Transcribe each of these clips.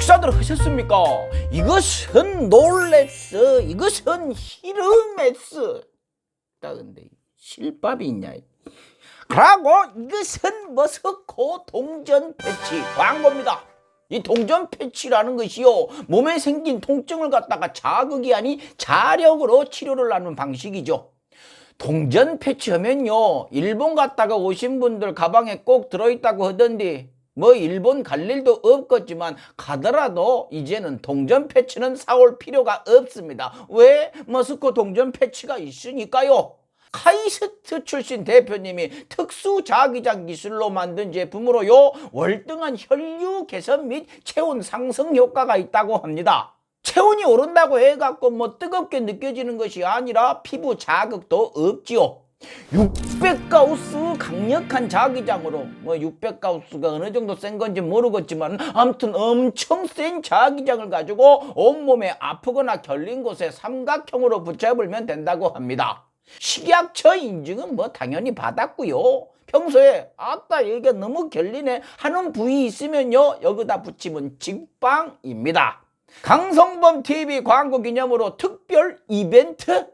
식사들 하셨습니까? 이것은 놀랬어. 이것은 희름했어. 근데 실밥이 있냐? 그러고 이것은 머스코 동전 패치 광고입니다. 이 동전 패치라는 것이요, 몸에 생긴 통증을 갖다가 자극이 아닌 자력으로 치료를 하는 방식이죠. 동전 패치 하면요, 일본 갔다가 오신 분들 가방에 꼭 들어있다고 하던데, 뭐 일본 갈 일도 없겠지만 가더라도 이제는 동전 패치는 사올 필요가 없습니다. 왜? 머스코 동전 패치가 있으니까요. 카이스트 출신 대표님이 특수 자기장 기술로 만든 제품으로요, 월등한 혈류 개선 및 체온 상승 효과가 있다고 합니다. 체온이 오른다고 해갖고 뭐 뜨겁게 느껴지는 것이 아니라 피부 자극도 없지요. 600가우스 강력한 자기장으로, 뭐 600가우스가 어느 정도 센 건지 모르겠지만 아무튼 엄청 센 자기장을 가지고 온몸에 아프거나 결린 곳에 삼각형으로 붙여버리면 된다고 합니다. 식약처 인증은 뭐 당연히 받았고요. 평소에 아따 여기가 너무 결리네 하는 부위 있으면요, 여기다 붙이면 직방입니다. 강성범 TV 광고 기념으로 특별 이벤트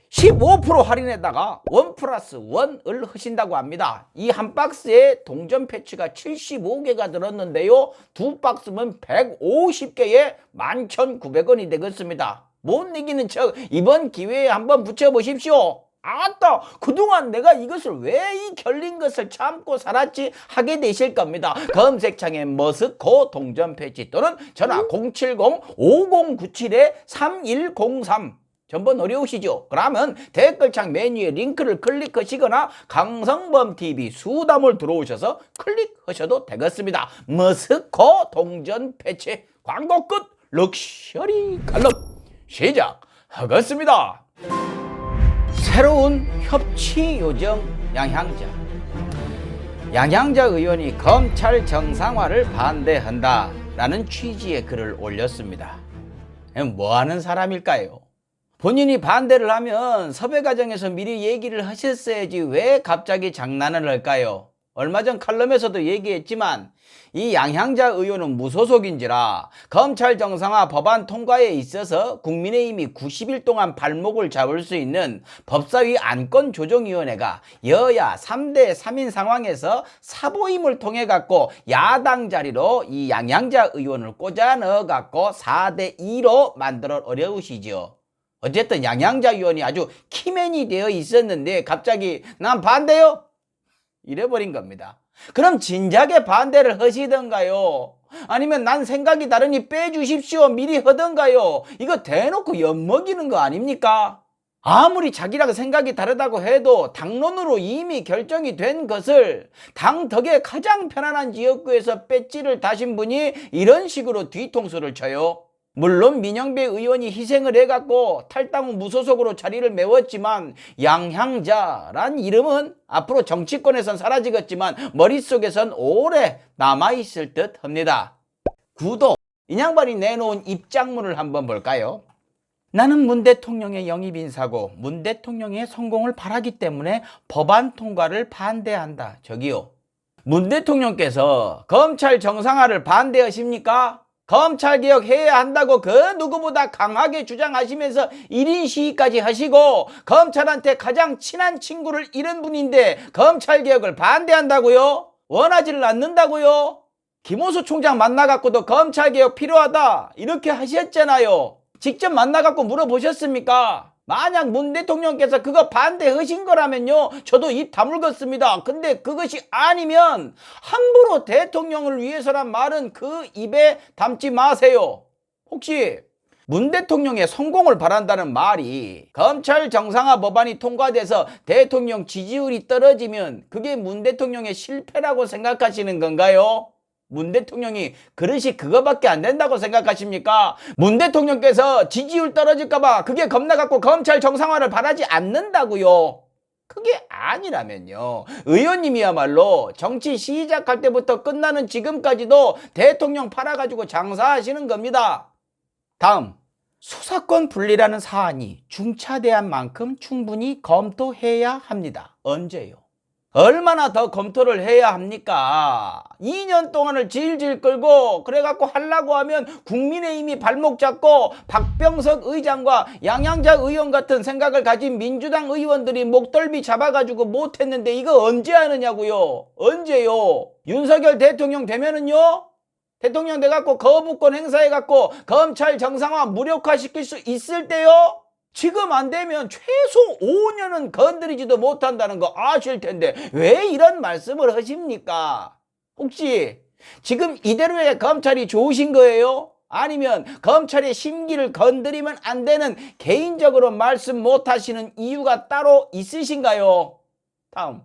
15% 할인에다가 1+1을 하신다고 합니다. 이 한 박스에 동전 패치가 75개가 들었는데요, 두 박스면 150개에 11,900원이 되겠습니다. 못 이기는 척 이번 기회에 한번 붙여보십시오. 아따, 그동안 내가 이것을 왜 이 결린 것을 참고 살았지 하게 되실 겁니다. 검색창에 머스코 동전 패치 또는 전화 070-5097-3103. 전번 어려우시죠? 그러면 댓글창 메뉴에 링크를 클릭하시거나 강성범TV 수담을 들어오셔서 클릭하셔도 되겠습니다. 머스코 동전 패치 광고 끝. 럭셔리 칼럼 시작하겠습니다. 새로운 협치 요정 양향자. 양향자 의원이 검찰 정상화를 반대한다 라는 취지의 글을 올렸습니다. 뭐 하는 사람일까요? 본인이 반대를 하면 섭외 과정에서 미리 얘기를 하셨어야지 왜 갑자기 장난을 할까요? 얼마 전 칼럼에서도 얘기했지만 이 양향자 의원은 무소속인지라 검찰 정상화 법안 통과에 있어서 국민의힘이 90일 동안 발목을 잡을 수 있는 법사위 안건조정위원회가 여야 3대 3인 상황에서 사보임을 통해 갖고 야당 자리로 이 양향자 의원을 꽂아 넣어 갖고 4대 2로 만들어 어려우시죠. 어쨌든 양향자 의원이 아주 키맨이 되어 있었는데 갑자기 난 반대요? 이래버린 겁니다. 그럼 진작에 반대를 하시던가요? 아니면 난 생각이 다르니 빼주십시오 미리 하던가요? 이거 대놓고 엿먹이는 거 아닙니까? 아무리 자기랑 생각이 다르다고 해도 당론으로 이미 결정이 된 것을 당 덕에 가장 편안한 지역구에서 배지를 다신 분이 이런 식으로 뒤통수를 쳐요. 물론 민영배 의원이 희생을 해갖고 탈당 후 무소속으로 자리를 메웠지만 양향자란 이름은 앞으로 정치권에선 사라지겠지만 머릿속에선 오래 남아있을 듯 합니다. 구독! 이 양반이 내놓은 입장문을 한번 볼까요? 나는 문 대통령의 영입 인사고 문 대통령의 성공을 바라기 때문에 법안 통과를 반대한다. 저기요, 문 대통령께서 검찰 정상화를 반대하십니까? 검찰개혁 해야 한다고 그 누구보다 강하게 주장하시면서 1인 시위까지 하시고 검찰한테 가장 친한 친구를 잃은 분인데 검찰개혁을 반대한다고요? 원하지를 않는다고요? 김호수 총장 만나갖고도 검찰개혁 필요하다 이렇게 하셨잖아요. 직접 만나갖고 물어보셨습니까? 만약 문 대통령께서 그거 반대하신 거라면요, 저도 입 다물겠습니다. 근데 그것이 아니면 함부로 대통령을 위해서란 말은 그 입에 담지 마세요. 혹시 문 대통령의 성공을 바란다는 말이 검찰 정상화 법안이 통과돼서 대통령 지지율이 떨어지면 그게 문 대통령의 실패라고 생각하시는 건가요? 문 대통령이 그릇이 그거밖에 안 된다고 생각하십니까? 문 대통령께서 지지율 떨어질까봐 그게 겁나갖고 검찰 정상화를 바라지 않는다고요. 그게 아니라면요, 의원님이야말로 정치 시작할 때부터 끝나는 지금까지도 대통령 팔아가지고 장사하시는 겁니다. 다음, 수사권 분리라는 사안이 중차대한 만큼 충분히 검토해야 합니다. 언제요? 얼마나 더 검토를 해야 합니까? 2년 동안을 질질 끌고 그래갖고 하려고 하면 국민의힘이 발목 잡고 박병석 의장과 양양자 의원 같은 생각을 가진 민주당 의원들이 목덜미 잡아가지고 못했는데 이거 언제 하느냐고요? 언제요? 윤석열 대통령 되면은요? 대통령 돼갖고 거부권 행사해갖고 검찰 정상화 무력화시킬 수 있을 때요? 지금 안 되면 최소 5년은 건드리지도 못한다는 거 아실 텐데 왜 이런 말씀을 하십니까? 혹시 지금 이대로의 검찰이 좋으신 거예요? 아니면 검찰의 심기를 건드리면 안 되는 개인적으로 말씀 못 하시는 이유가 따로 있으신가요? 다음.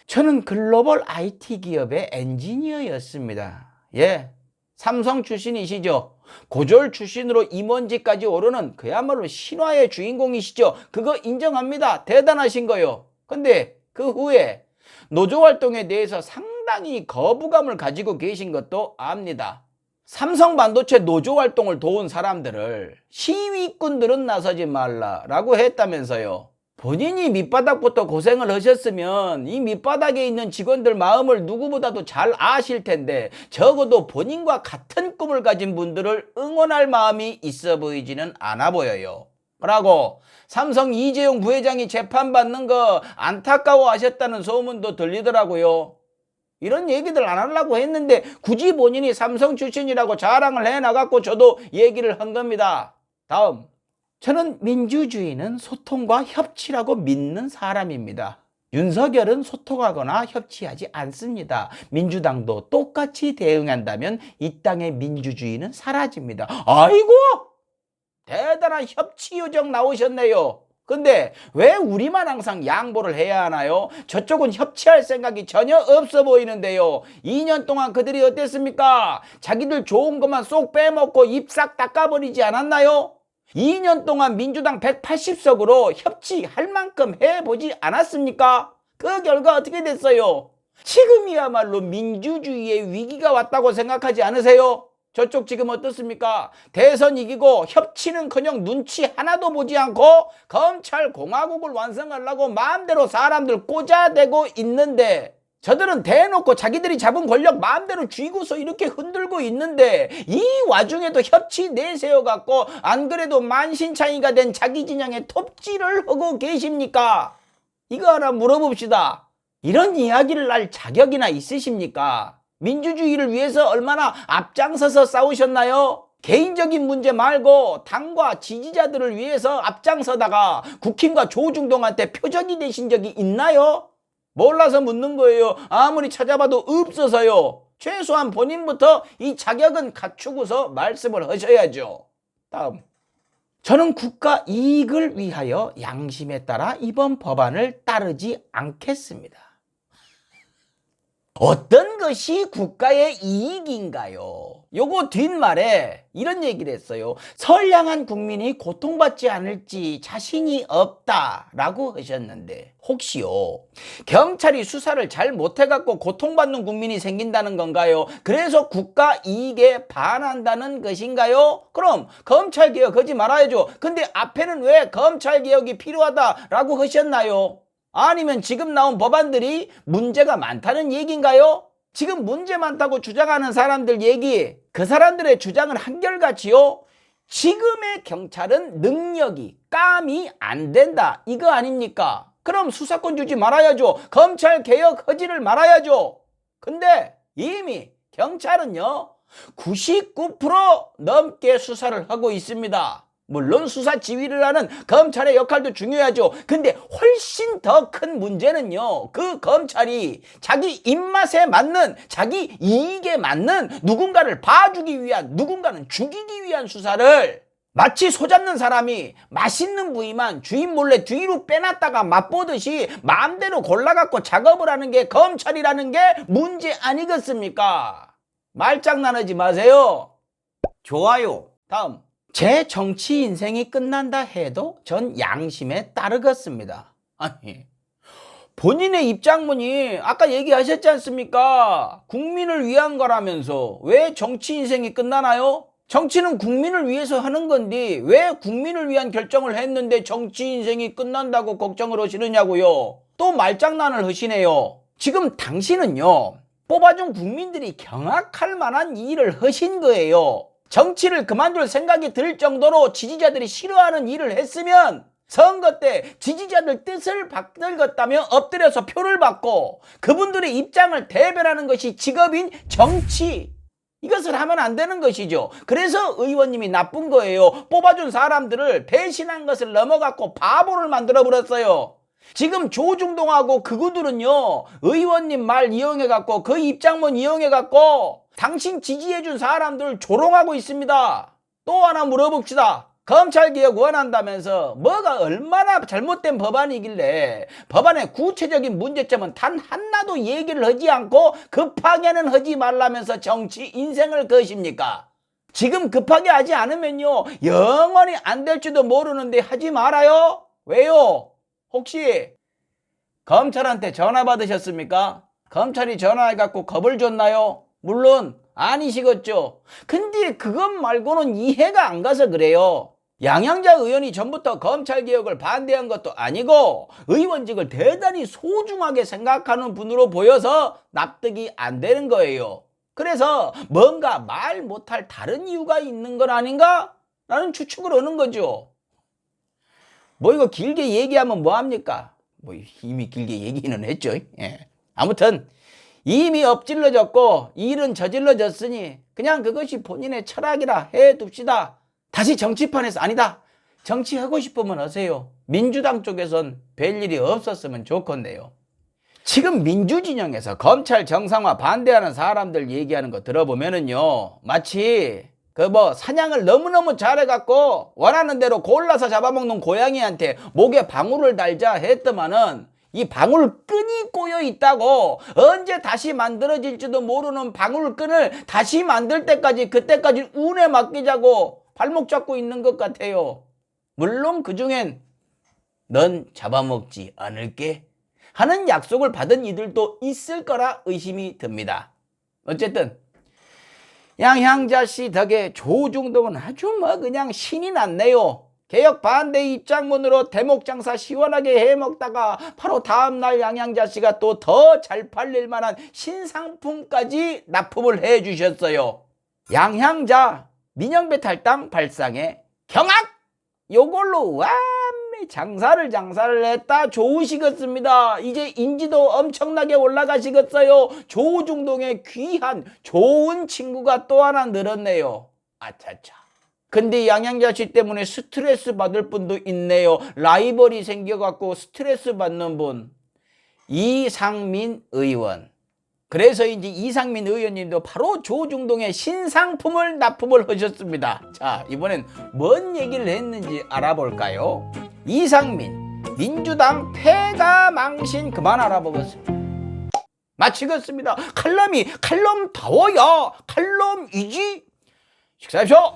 저는 글로벌 IT 기업의 엔지니어였습니다. 예. 삼성 출신이시죠? 고졸 출신으로 임원직까지 오르는 그야말로 신화의 주인공이시죠? 그거 인정합니다. 대단하신 거요. 근데 그 후에 노조활동에 대해서 상당히 거부감을 가지고 계신 것도 압니다. 삼성반도체 노조활동을 도운 사람들을 시위꾼들은 나서지 말라라고 했다면서요. 본인이 밑바닥부터 고생을 하셨으면 이 밑바닥에 있는 직원들 마음을 누구보다도 잘 아실 텐데 적어도 본인과 같은 꿈을 가진 분들을 응원할 마음이 있어 보이지는 않아 보여요. 그러고 삼성 이재용 부회장이 재판받는 거 안타까워 하셨다는 소문도 들리더라고요. 이런 얘기들 안 하려고 했는데 굳이 본인이 삼성 출신이라고 자랑을 해나갔고 저도 얘기를 한 겁니다. 다음. 저는 민주주의는 소통과 협치라고 믿는 사람입니다. 윤석열은 소통하거나 협치하지 않습니다. 민주당도 똑같이 대응한다면 이 땅의 민주주의는 사라집니다. 아이고! 대단한 협치 요정 나오셨네요. 근데 왜 우리만 항상 양보를 해야 하나요? 저쪽은 협치할 생각이 전혀 없어 보이는데요. 2년 동안 그들이 어땠습니까? 자기들 좋은 것만 쏙 빼먹고 입 싹 닦아버리지 않았나요? 2년 동안 민주당 180석으로 협치할 만큼 해보지 않았습니까? 그 결과 어떻게 됐어요? 지금이야말로 민주주의의 위기가 왔다고 생각하지 않으세요? 저쪽 지금 어떻습니까? 대선 이기고 협치는커녕 눈치 하나도 보지 않고 검찰 공화국을 완성하려고 마음대로 사람들 꽂아대고 있는데 저들은 대놓고 자기들이 잡은 권력 마음대로 쥐고서 이렇게 흔들고 있는데 이 와중에도 협치 내세워갖고 안 그래도 만신창이가 된 자기 진영에 톱질을 하고 계십니까? 이거 하나 물어봅시다. 이런 이야기를 할 자격이나 있으십니까? 민주주의를 위해서 얼마나 앞장서서 싸우셨나요? 개인적인 문제 말고 당과 지지자들을 위해서 앞장서다가 국힘과 조중동한테 표적이 되신 적이 있나요? 몰라서 묻는 거예요. 아무리 찾아봐도 없어서요. 최소한 본인부터 이 자격은 갖추고서 말씀을 하셔야죠. 다음. 저는 국가 이익을 위하여 양심에 따라 이번 법안을 따르지 않겠습니다. 어떤 것이 국가의 이익인가요? 요거 뒷말에 이런 얘기를 했어요. 선량한 국민이 고통받지 않을지 자신이 없다라고 하셨는데 혹시요 경찰이 수사를 잘 못해갖고 고통받는 국민이 생긴다는 건가요? 그래서 국가 이익에 반한다는 것인가요? 그럼 검찰개혁 하지 말아야죠. 근데 앞에는 왜 검찰개혁이 필요하다라고 하셨나요? 아니면 지금 나온 법안들이 문제가 많다는 얘기인가요? 지금 문제 많다고 주장하는 사람들 얘기, 그 사람들의 주장은 한결같이요. 지금의 경찰은 능력이 감이 안 된다 이거 아닙니까? 그럼 수사권 주지 말아야죠. 검찰 개혁 하지를 말아야죠. 근데 이미 경찰은요 99% 넘게 수사를 하고 있습니다. 물론 수사 지휘를 하는 검찰의 역할도 중요하죠. 근데 훨씬 더 큰 문제는요 그 검찰이 자기 입맛에 맞는 자기 이익에 맞는 누군가를 봐주기 위한 누군가는 죽이기 위한 수사를 마치 소 잡는 사람이 맛있는 부위만 주인 몰래 뒤로 빼놨다가 맛보듯이 마음대로 골라갖고 작업을 하는 게 검찰이라는 게 문제 아니겠습니까? 말장난하지 마세요. 좋아요. 다음. 제 정치 인생이 끝난다 해도 전 양심에 따르겠습니다. 아니 본인의 입장문이 아까 얘기하셨지 않습니까? 국민을 위한 거라면서 왜 정치 인생이 끝나나요? 정치는 국민을 위해서 하는 건데 왜 국민을 위한 결정을 했는데 정치 인생이 끝난다고 걱정을 하시느냐고요. 또 말장난을 하시네요. 지금 당신은요, 뽑아준 국민들이 경악할 만한 일을 하신 거예요. 정치를 그만둘 생각이 들 정도로 지지자들이 싫어하는 일을 했으면 선거 때 지지자들 뜻을 받들었다며 엎드려서 표를 받고 그분들의 입장을 대변하는 것이 직업인 정치, 이것을 하면 안 되는 것이죠. 그래서 의원님이 나쁜 거예요. 뽑아준 사람들을 배신한 것을 넘어갔고 바보를 만들어 버렸어요. 지금 조중동하고 그구들은요, 의원님 말 이용해갖고 그 입장문 이용해갖고 당신 지지해준 사람들 조롱하고 있습니다. 또 하나 물어봅시다. 검찰개혁 원한다면서 뭐가 얼마나 잘못된 법안이길래 법안의 구체적인 문제점은 단 하나도 얘기를 하지 않고 급하게는 하지 말라면서 정치 인생을 거십니까? 지금 급하게 하지 않으면요, 영원히 안 될지도 모르는데 하지 말아요. 왜요? 혹시 검찰한테 전화 받으셨습니까? 검찰이 전화해갖고 겁을 줬나요? 물론 아니시겠죠. 근데 그것 말고는 이해가 안 가서 그래요. 양양자 의원이 전부터 검찰개혁을 반대한 것도 아니고 의원직을 대단히 소중하게 생각하는 분으로 보여서 납득이 안 되는 거예요. 그래서 뭔가 말 못할 다른 이유가 있는 건 아닌가? 라는 추측을 하는 거죠. 뭐 이거 길게 얘기하면 뭐합니까? 뭐 이미 길게 얘기는 했죠. 예. 아무튼 이미 엎질러졌고 일은 저질러졌으니 그냥 그것이 본인의 철학이라 해둡시다. 다시 정치판에서 아니다, 정치하고 싶으면 하세요. 민주당 쪽에선 별일이 없었으면 좋겠네요. 지금 민주진영에서 검찰 정상화 반대하는 사람들 얘기하는 거 들어보면은요, 마치 사냥을 너무너무 잘해갖고 원하는 대로 골라서 잡아먹는 고양이한테 목에 방울을 달자 했더만은 이 방울끈이 꼬여 있다고 언제 다시 만들어질지도 모르는 방울끈을 다시 만들 때까지, 그때까지 운에 맡기자고 발목 잡고 있는 것 같아요. 물론 그중엔 넌 잡아먹지 않을게 하는 약속을 받은 이들도 있을 거라 의심이 듭니다. 어쨌든 양향자 씨 덕에 조중동은 아주 그냥 신이 났네요. 개혁 반대 입장문으로 대목장사 시원하게 해먹다가 바로 다음날 양향자 씨가 또 더 잘 팔릴 만한 신상품까지 납품을 해주셨어요. 양향자 민영배 탈당 발상에 경악! 요걸로 완미 장사를 했다 좋으시겠습니다. 이제 인지도 엄청나게 올라가시겠어요. 조중동의 귀한 좋은 친구가 또 하나 늘었네요. 아차차. 근데 양양자 씨 때문에 스트레스 받을 분도 있네요. 라이벌이 생겨갖고 스트레스 받는 분, 이상민 의원. 그래서인지 이상민 의원님도 바로 조중동의 신상품을 납품을 하셨습니다. 자, 이번엔 뭔 얘기를 했는지 알아볼까요? 이상민, 민주당 폐가 망신 그만 알아보겠습니다. 마치겠습니다. 칼럼다워야 칼럼이지. 식사하십시오.